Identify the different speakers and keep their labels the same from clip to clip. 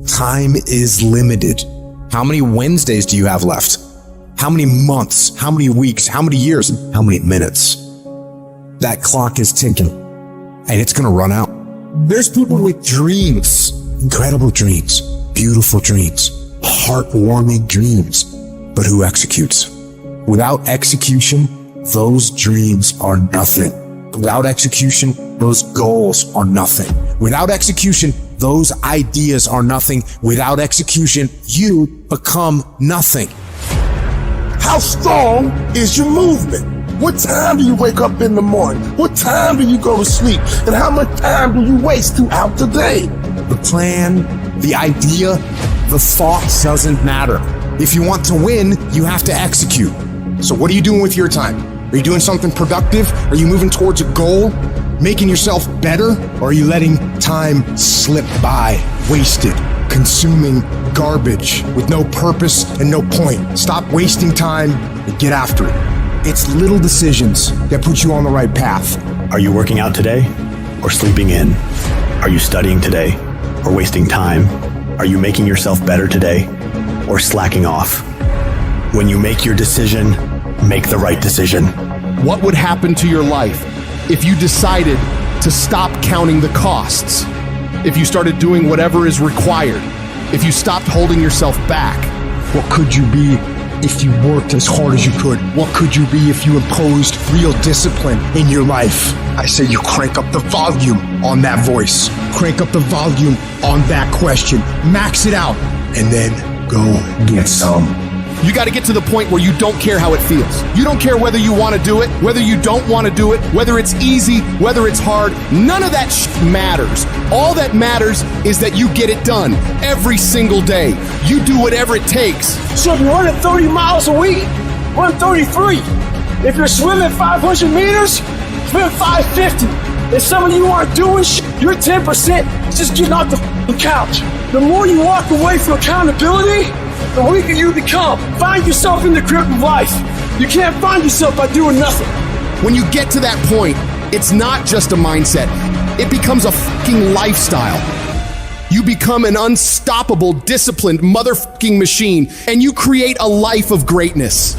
Speaker 1: Time is limited. How many Wednesdays do you have left? How many months? How many weeks? How many years? How many minutes? That clock is ticking, and it's gonna run out. There's people with dreams, incredible dreams, beautiful dreams, heartwarming dreams, but who executes? Without execution, those dreams are nothing. Without execution, those goals are nothing. Without execution, those ideas are nothing. Without execution, you become nothing.
Speaker 2: How strong is your movement? What time do you wake up in the morning? What time do you go to sleep? And how much time do you waste throughout the day?
Speaker 1: The plan, the idea, the thought doesn't matter. If you want to win, you have to execute. So what are you doing with your time? Are you doing something productive? Are you moving towards a goal? Making yourself better? Or are you letting time slip by, wasted, consuming garbage with no purpose and no point? Stop wasting time and get after it. It's little decisions that put you on the right path.
Speaker 3: Are you working out today or sleeping in? Are you studying today or wasting time? Are you making yourself better today or slacking off? When you make your decision, make the right decision.
Speaker 4: What would happen to your life if you decided to stop counting the costs? If you started doing whatever is required? If you stopped holding yourself back?
Speaker 1: What could you be if you worked as hard as you could? What could you be if you imposed real discipline in your life? I say you crank up the volume on that voice. Crank up the volume on that question. Max it out. And then go get some.
Speaker 4: You got to get to the point where you don't care how it feels. You don't care whether you want to do it, whether you don't want to do it, whether it's easy, whether it's hard. None of that matters. All that matters is that you get it done every single day. You do whatever it takes.
Speaker 5: So if you're running 30 miles a week, run 33. If you're swimming 500 meters, swim 550. If some of you aren't doing you're 10% just getting off the couch. The more you walk away from accountability, the weaker you become. Find yourself in the grip of life. You can't find yourself by doing nothing.
Speaker 4: When you get to that point, it's not just a mindset. It becomes a fucking lifestyle. You become an unstoppable, disciplined motherfucking machine, and you create a life of greatness.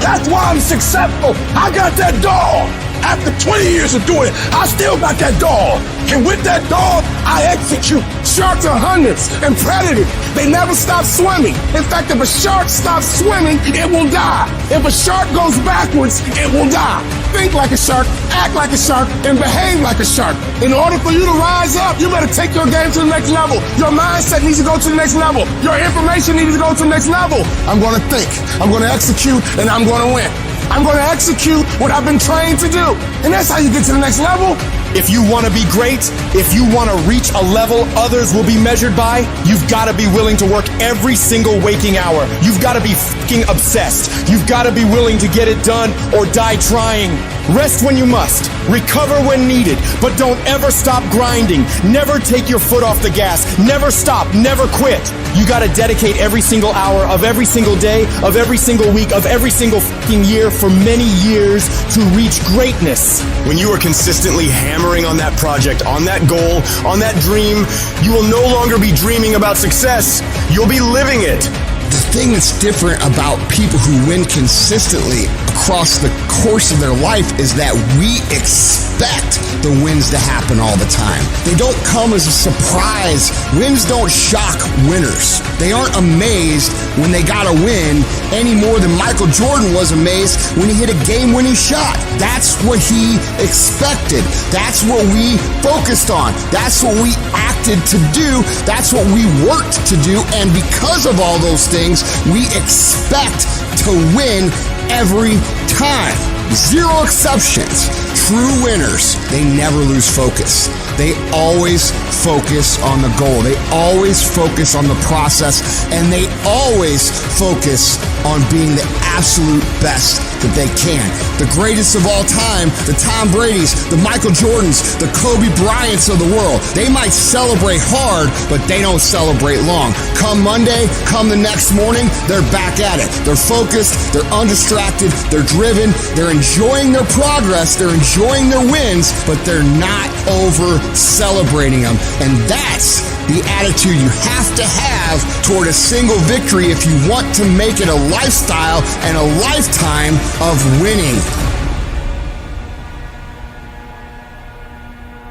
Speaker 2: That's why I'm successful. I got that dog. After 20 years of doing it, I still got that dog. And with that dog, I execute. Sharks are hunters and predators. They never stop swimming. In fact, if a shark stops swimming, it will die. If a shark goes backwards, it will die. Think like a shark, act like a shark, and behave like a shark. In order for you to rise up, you better take your game to the next level. Your mindset needs to go to the next level. Your information needs to go to the next level. I'm going to think, I'm going to execute, and I'm going to win. I'm going to execute what I've been trained to do. And that's how you get to the next level.
Speaker 4: If you want to be great, if you want to reach a level others will be measured by, you've got to be willing to work every single waking hour. You've got to be fucking obsessed. You've got to be willing to get it done or die trying. Rest when you must. Recover when needed. But don't ever stop grinding. Never take your foot off the gas. Never stop. Never quit. You got to dedicate every single hour of every single day, of every single week, of every single fucking year for many years to reach greatness.
Speaker 3: When you are consistently hammering on that project, on that goal, on that dream, you will no longer be dreaming about success. You'll be living it.
Speaker 6: The thing that's different about people who win consistently across the course of their life is that we expect the wins to happen all the time. They don't come as a surprise. Wins don't shock winners. They aren't amazed when they got a win any more than Michael Jordan was amazed when he hit a game-winning shot. That's what he expected. That's what we focused on. That's what we acted to do. That's what we worked to do. And because of all those things, we expect to win every time. Zero exceptions. True winners, they never lose focus. They always focus on the goal. They always focus on the process, and they always focus on being the absolute best that they can. The greatest of all time, the Tom Brady's, the Michael Jordans, the Kobe Bryants of the world. They might celebrate hard, but they don't celebrate long. Come Monday, come the next morning, they're back at it. They're focused, they're undistracted, they're driven, they're enjoying their progress, they're enjoying their wins, but they're not over celebrating them. And that's the attitude you have to have toward a single victory if you want to make it a lifestyle and a lifetime of winning.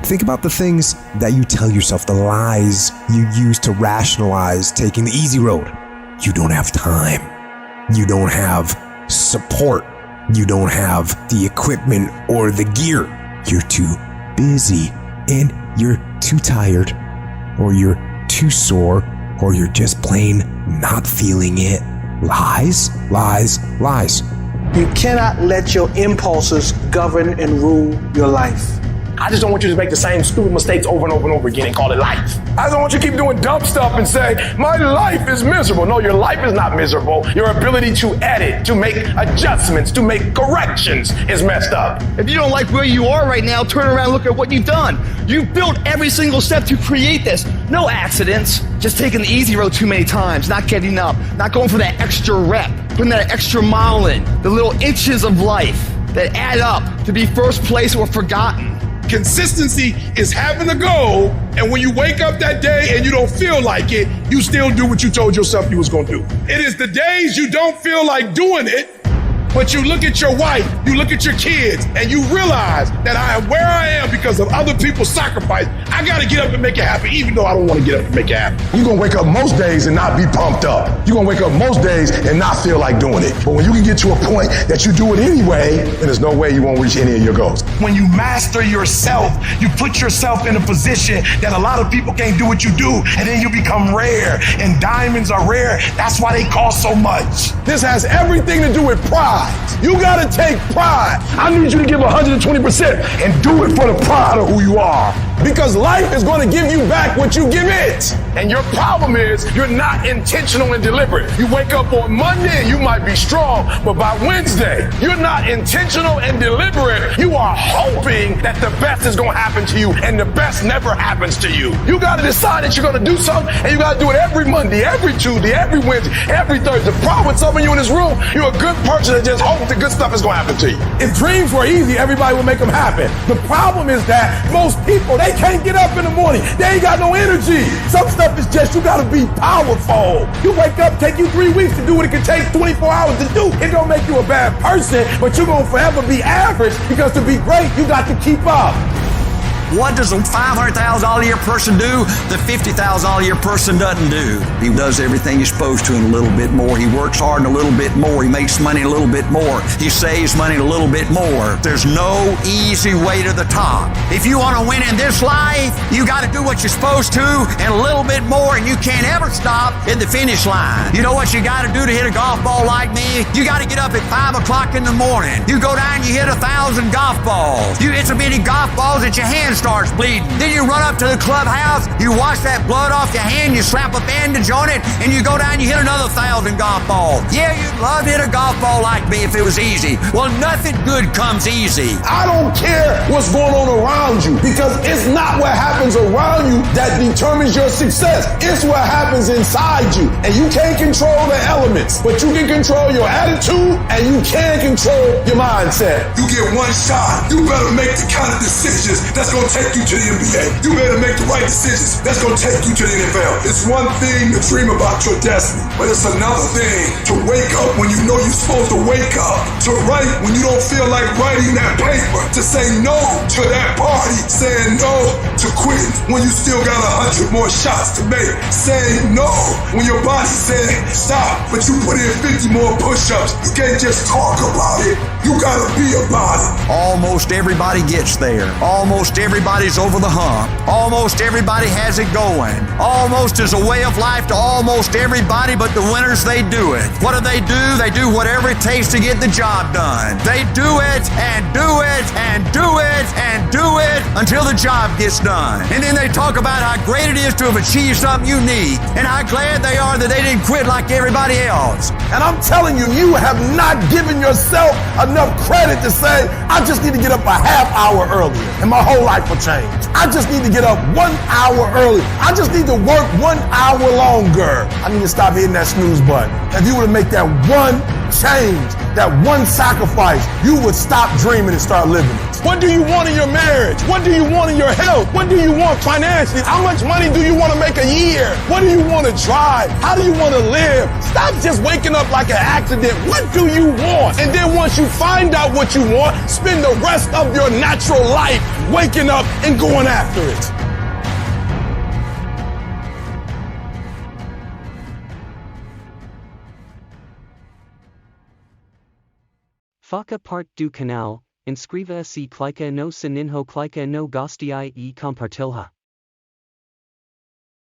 Speaker 1: Think about the things that you tell yourself, the lies you use to rationalize taking the easy road. You don't have time. You don't have support. You don't have the equipment or the gear. You're too busy, and you're too tired, or you're too sore, or you're just plain not feeling it. Lies, lies, lies.
Speaker 5: You cannot let your impulses govern and rule your life.
Speaker 2: I just don't want you to make the same stupid mistakes over and over and over again and call it life. I don't want you to keep doing dumb stuff and say, my life is miserable. No, your life is not miserable. Your ability to edit, to make adjustments, to make corrections is messed up.
Speaker 7: If you don't like where you are right now, turn around and look at what you've done. You've built every single step to create this. No accidents, just taking the easy road too many times, not getting up, not going for that extra rep, putting that extra mile in, the little inches of life that add up to be first place or forgotten.
Speaker 2: Consistency is having a goal, and when you wake up that day and you don't feel like it, you still do what you told yourself you was gonna do. It is the days you don't feel like doing it, but you look at your wife, you look at your kids, and you realize that I am where I am because of other people's sacrifice. I gotta get up and make it happen, even though I don't wanna get up and make it happen. You're gonna wake up most days and not be pumped up. You're gonna wake up most days and not feel like doing it. But when you can get to a point that you do it anyway, then there's no way you won't reach any of your goals. When you master yourself, you put yourself in a position that a lot of people can't do what you do, and then you become rare. And diamonds are rare. That's why they cost so much. This has everything to do with pride. You gotta take pride. I need you to give 120% and do it for the pride of who you are. Because life is gonna give you back what you give it. And your problem is you're not intentional and deliberate. You wake up on Monday and you might be strong, but by Wednesday, you're not intentional and deliberate. You are hoping that the best is gonna happen to you, and the best never happens to you. You gotta decide that you're gonna do something, and you gotta do it every Monday, every Tuesday, every Wednesday, every Thursday. The problem with some of you in this room, you're a good person that just hopes the good stuff is gonna happen to you. If dreams were easy, everybody would make them happen. The problem is that most people, they can't get up in the morning. They ain't got no energy. Some stuff is just, you gotta be powerful. You wake up, take you 3 weeks to do what it can take 24 hours to do. It don't make you a bad person, but you're gonna forever be average, because to be great, you got to keep up.
Speaker 8: What does a $500,000 a year person do that $50,000 a year person doesn't do? He does everything he's supposed to and a little bit more. He works hard and a little bit more. He makes money a little bit more. He saves money a little bit more. There's no easy way to the top. If you want to win in this life, you got to do what you're supposed to and a little bit more, and you can't ever stop at the finish line. You know what you got to do to hit a golf ball like me? You got to get up at 5 o'clock in the morning. You go down and you hit 1,000 golf balls. You hit so many golf balls that your hands starts bleeding. Then you run up to the clubhouse, you wash that blood off your hand, you slap a bandage on it, and you go down and you hit another 1,000 golf balls. Yeah, you'd love to hit a golf ball like me if it was easy. Well, nothing good comes easy.
Speaker 2: I don't care what's going on around you, because it's not what happens around you that determines your success. It's what happens inside you. And you can't control the elements, but you can control your attitude and you can control your mindset. You get one shot. You better make the kind of decisions that's going to take you to the NBA. You better make the right decisions that's going to take you to the NFL. It's one thing to dream about your destiny, but it's another thing to wake up when you know you're supposed to wake up, to write when you don't feel like writing that paper, to say no to that party, saying no to quitting when you still got 100 more shots to make, saying no when your body said stop, but you put in 50 more push-ups. You can't just talk about it. You gotta be about it.
Speaker 8: Almost everybody gets there. Almost everybody's over the hump. Almost everybody has it going. Almost is a way of life to almost everybody, but the winners, they do it. What do? They do whatever it takes to get the job done. They do it and do it and do it and do it until the job gets done. And then they talk about how great it is to have achieved something unique and how glad they are that they didn't quit like everybody else.
Speaker 2: And I'm telling you, you have not given yourself enough credit to say, I just need to get up a half hour earlier and my whole life will change. I just need to get up 1 hour early. I just need to work 1 hour longer. I need to stop hitting that snooze button. If you were to make that 1 change, that one sacrifice, you would stop dreaming and start living it. What do you want in your marriage? What do you want in your health? What do you want financially? How much money do you want to make a year? What do you want to drive? How do you want to live? Stop just waking up like an accident. What do you want? And then once you find out what you want, spend the rest of your natural life waking up and going after it.
Speaker 9: Faca parte do canal, inscreva-se e clica no sininho clica no gostei e compartilha.